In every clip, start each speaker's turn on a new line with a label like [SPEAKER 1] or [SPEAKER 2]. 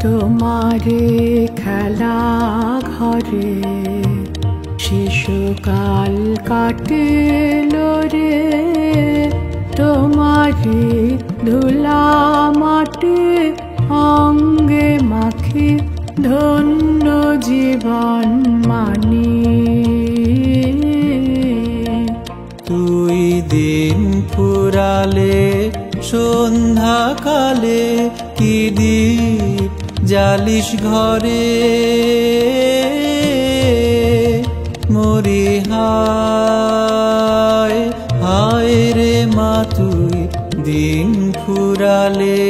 [SPEAKER 1] তোমারে খেলা ঘরে শিশুকাল কাটিল রে, তোমারে ধুলা মাটি অঙ্গে মাখি ধন্য জীবন মানি।
[SPEAKER 2] তুই দিন ফুরালে সন্ধ্যাকালে কি দীপ জালিস ঘরে, মরি হায় হায় রে মা তুই দিন ফুরালে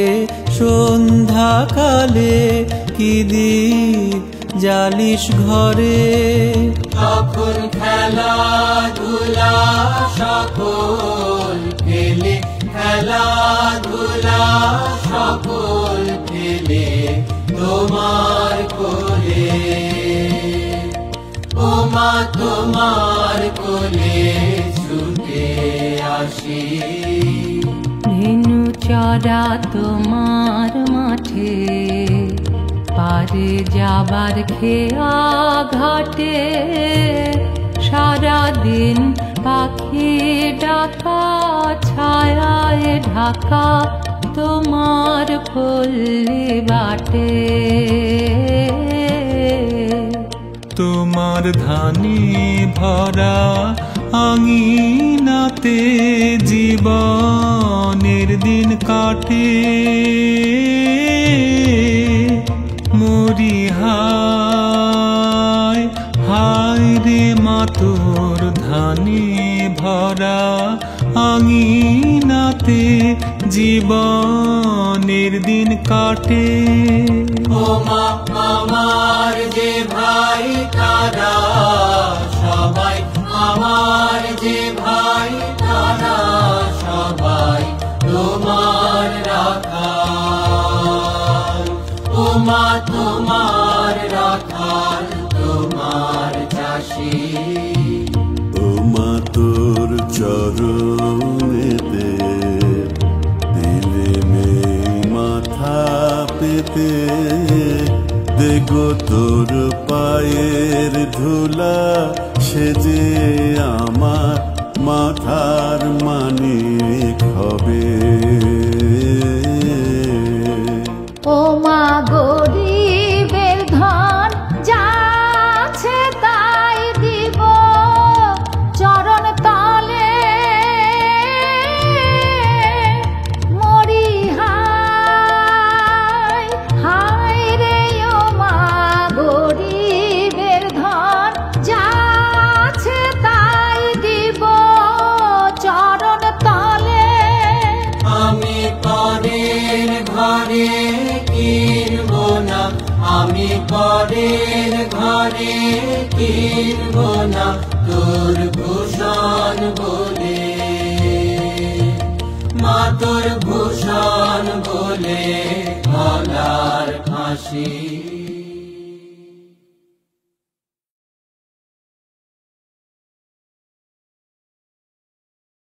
[SPEAKER 2] সন্ধ্যাকালে কি দীপ জালিস ঘরে।
[SPEAKER 3] তখন খেলাধুলা সকল ফেলে, খেলাধুলা সকল ফেলে তোমার কোলে, ও মা তোমার কোলে ছুটে আসি।
[SPEAKER 1] ধেনু চরা তোমার মাঠে পারে যাবার খেয়া ঘাটে, সারাদিন পাখি ডাকা ছায়ায় ঢাকা তোমার পল্লী বাটে।
[SPEAKER 2] তোমার ধানে ভরা আঙিনাতে জীবনের দিন কাটে, মরি হায় হায় রে মা তোর ধানে ভরা আঙিনাতে জীবনের দিন কাটে।
[SPEAKER 3] ও মা আমার যে ভাই তারা সবাই, আমার যে ভাই তারা সবাই তোমার রাখাল, ও ও মা তোমার রাখাল তোমার চাষি
[SPEAKER 4] ও মা তোর চরণেতে দিলে নেই মাথা পেতে দেখো তোর পায়ের ধুলা সে যে আমার মাথার মানিক হবে
[SPEAKER 1] ও মা গরিবের ধন যা আছে তাই দিব চরণ তলে মরি হায় হায় রে ও মা গরিবের ধন যা আছে তাই দিব চরণ তলে
[SPEAKER 3] আমি পরের ঘরে কিনব না আমি পরের ঘরে কিনব না তোর ভূষণ বলে মা তোর ভূষণ বলে গলার ফাঁসি